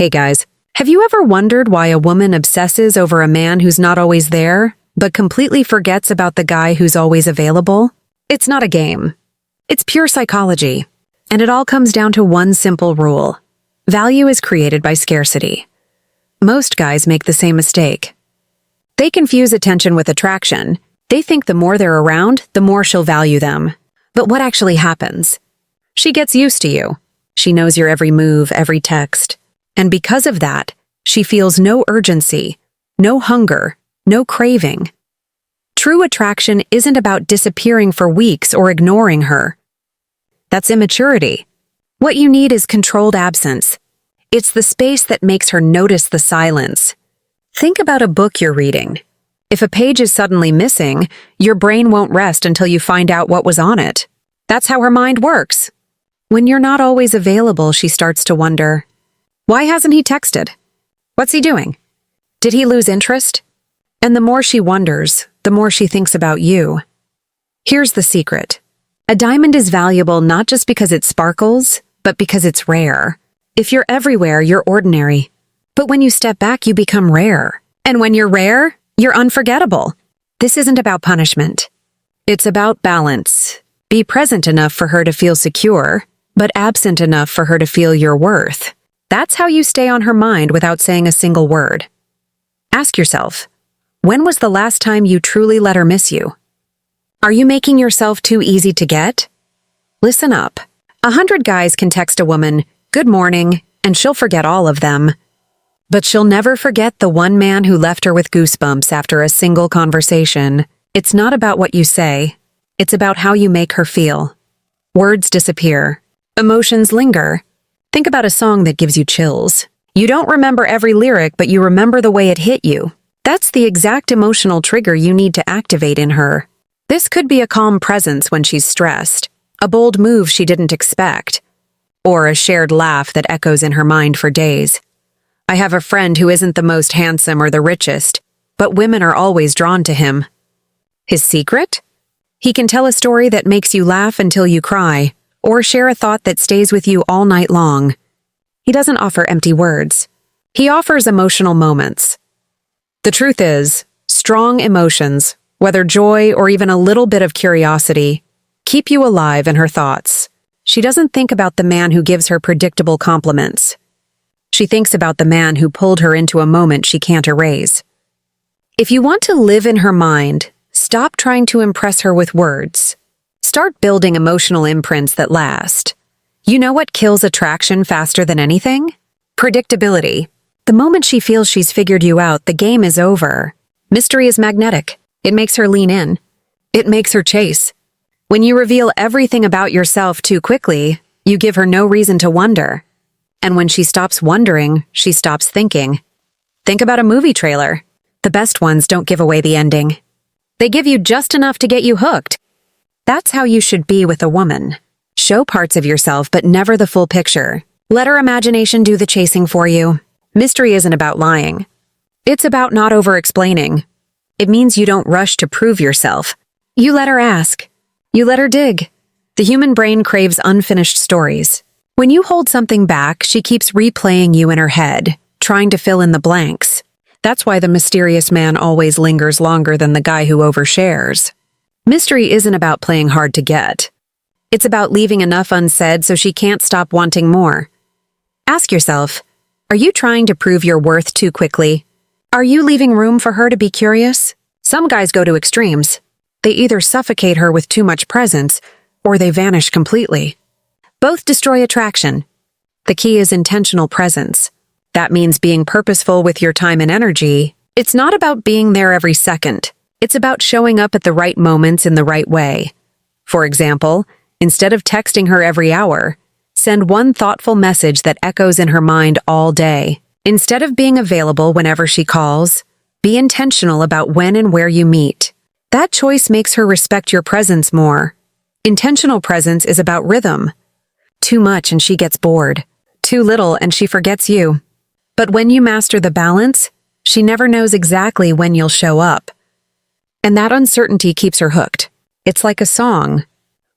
Hey guys, have you ever wondered why a woman obsesses over a man who's not always there, but completely forgets about the guy who's always available? It's not a game. It's pure psychology. And it all comes down to one simple rule. Value is created by scarcity. Most guys make the same mistake. They confuse attention with attraction. They think the more they're around, the more she'll value them. But what actually happens? She gets used to you. She knows your every move, every text. And because of that, she feels no urgency, no hunger, no craving. True attraction isn't about disappearing for weeks or ignoring her. That's immaturity. What you need is controlled absence. It's the space that makes her notice the silence. Think about a book you're reading. If a page is suddenly missing, your brain won't rest until you find out what was on it. That's how her mind works. When you're not always available, she starts to wonder, why hasn't he texted? What's he doing? Did he lose interest? And the more she wonders, the more she thinks about you. Here's the secret. A diamond is valuable not just because it sparkles, but because it's rare. If you're everywhere, you're ordinary. But when you step back, you become rare. And when you're rare, you're unforgettable. This isn't about punishment. It's about balance. Be present enough for her to feel secure, but absent enough for her to feel your worth. That's how you stay on her mind without saying a single word. Ask yourself, when was the last time you truly let her miss you? Are you making yourself too easy to get? Listen up. 100 guys can text a woman, "Good morning," and she'll forget all of them. But she'll never forget the one man who left her with goosebumps after a single conversation. It's not about what you say. It's about how you make her feel. Words disappear. Emotions linger. Think about a song that gives you chills. You don't remember every lyric, but you remember the way it hit you. That's the exact emotional trigger you need to activate in her. This could be a calm presence when she's stressed, a bold move she didn't expect, or a shared laugh that echoes in her mind for days. I have a friend who isn't the most handsome or the richest, but women are always drawn to him. His secret? He can tell a story that makes you laugh until you cry, or share a thought that stays with you all night long. He doesn't offer empty words. He offers emotional moments. The truth is, strong emotions, whether joy or even a little bit of curiosity, keep you alive in her thoughts. She doesn't think about the man who gives her predictable compliments. She thinks about the man who pulled her into a moment she can't erase. If you want to live in her mind, stop trying to impress her with words. Start building emotional imprints that last. You know what kills attraction faster than anything? Predictability. The moment she feels she's figured you out, the game is over. Mystery is magnetic. It makes her lean in. It makes her chase. When you reveal everything about yourself too quickly, you give her no reason to wonder. And when she stops wondering, she stops thinking. Think about a movie trailer. The best ones don't give away the ending. They give you just enough to get you hooked. That's how you should be with a woman. Show parts of yourself, but never the full picture. Let her imagination do the chasing for you. Mystery isn't about lying. It's about not over-explaining. It means you don't rush to prove yourself. You let her ask. You let her dig. The human brain craves unfinished stories. When you hold something back, she keeps replaying you in her head, trying to fill in the blanks. That's why the mysterious man always lingers longer than the guy who overshares. Mystery isn't about playing hard to get. It's about leaving enough unsaid so she can't stop wanting more. Ask yourself, are you trying to prove your worth too quickly? Are you leaving room for her to be curious? Some guys go to extremes. They either suffocate her with too much presence, or they vanish completely. Both destroy attraction. The key is intentional presence. That means being purposeful with your time and energy. It's not about being there every second. It's about showing up at the right moments in the right way. For example, instead of texting her every hour, send one thoughtful message that echoes in her mind all day. Instead of being available whenever she calls, be intentional about when and where you meet. That choice makes her respect your presence more. Intentional presence is about rhythm. Too much and she gets bored. Too little and she forgets you. But when you master the balance, she never knows exactly when you'll show up. And that uncertainty keeps her hooked. It's like a song.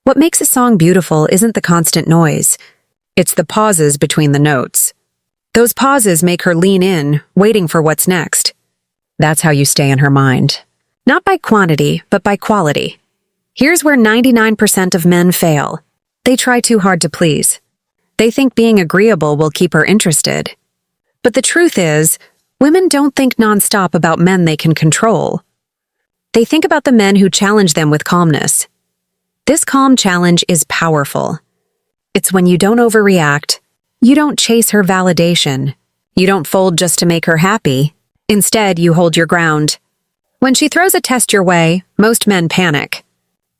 What makes a song beautiful isn't the constant noise. It's the pauses between the notes. Those pauses make her lean in, waiting for what's next. That's how you stay in her mind. Not by quantity, but by quality. Here's where 99% of men fail. They try too hard to please. They think being agreeable will keep her interested. But the truth is, women don't think nonstop about men they can control. They think about the men who challenge them with calmness. This calm challenge is powerful. It's when you don't overreact, you don't chase her validation, you don't fold just to make her happy. Instead, you hold your ground. When she throws a test your way, most men panic.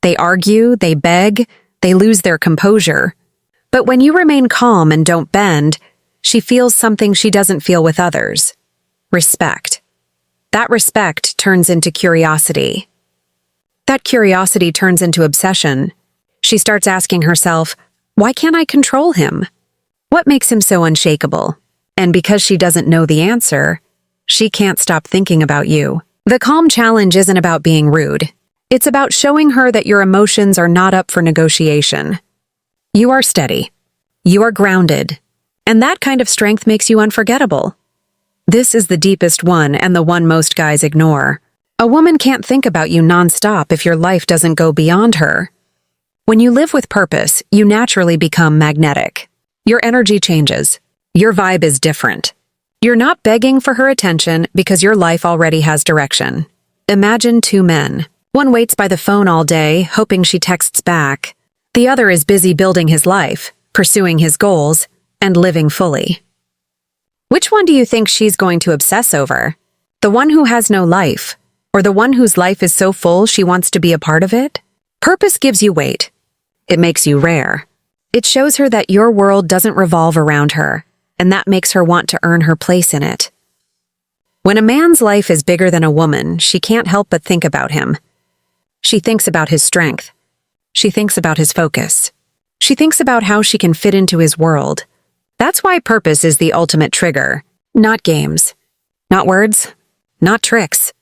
They argue, they beg, they lose their composure. But when you remain calm and don't bend, she feels something she doesn't feel with others. Respect. That respect turns into curiosity. That curiosity turns into obsession. She starts asking herself, why can't I control him? What makes him so unshakable? And because she doesn't know the answer, she can't stop thinking about you. The calm challenge isn't about being rude. It's about showing her that your emotions are not up for negotiation. You are steady. You are grounded. And that kind of strength makes you unforgettable. This is the deepest one and the one most guys ignore. A woman can't think about you nonstop if your life doesn't go beyond her. When you live with purpose, you naturally become magnetic. Your energy changes. Your vibe is different. You're not begging for her attention because your life already has direction. Imagine two men. One waits by the phone all day, hoping she texts back. The other is busy building his life, pursuing his goals, and living fully. Which one do you think she's going to obsess over? The one who has no life, or the one whose life is so full she wants to be a part of it? Purpose gives you weight. It makes you rare. It shows her that your world doesn't revolve around her, and that makes her want to earn her place in it. When a man's life is bigger than a woman, she can't help but think about him. She thinks about his strength. She thinks about his focus. She thinks about how she can fit into his world. That's why purpose is the ultimate trigger. Not games. Not words. Not tricks.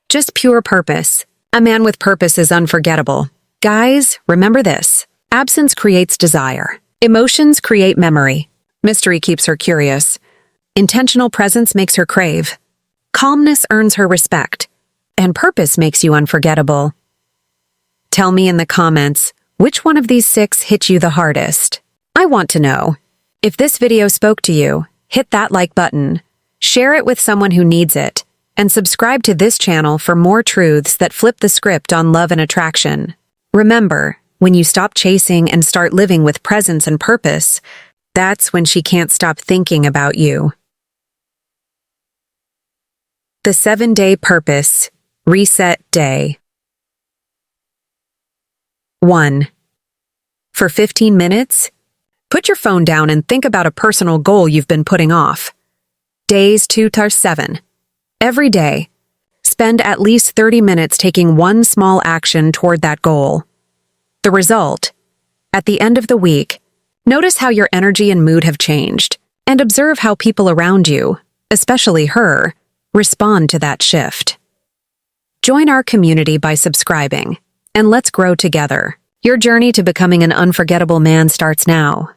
Just pure purpose. A man with purpose is unforgettable. Guys, remember this. Absence creates desire. Emotions create memory. Mystery keeps her curious. Intentional presence makes her crave. Calmness earns her respect. And purpose makes you unforgettable. Tell me in the comments, which one of these 6 hit you the hardest? I want to know. If this video spoke to you, hit that like button, share it with someone who needs it, and subscribe to this channel for more truths that flip the script on love and attraction. Remember, when you stop chasing and start living with presence and purpose, that's when she can't stop thinking about you. The 7-Day Purpose Reset Day. 1. For 15 minutes, put your phone down and think about a personal goal you've been putting off. Days 2 to 7. Every day, spend at least 30 minutes taking one small action toward that goal. The result? At the end of the week, notice how your energy and mood have changed, and observe how people around you, especially her, respond to that shift. Join our community by subscribing, and let's grow together. Your journey to becoming an unforgettable man starts now.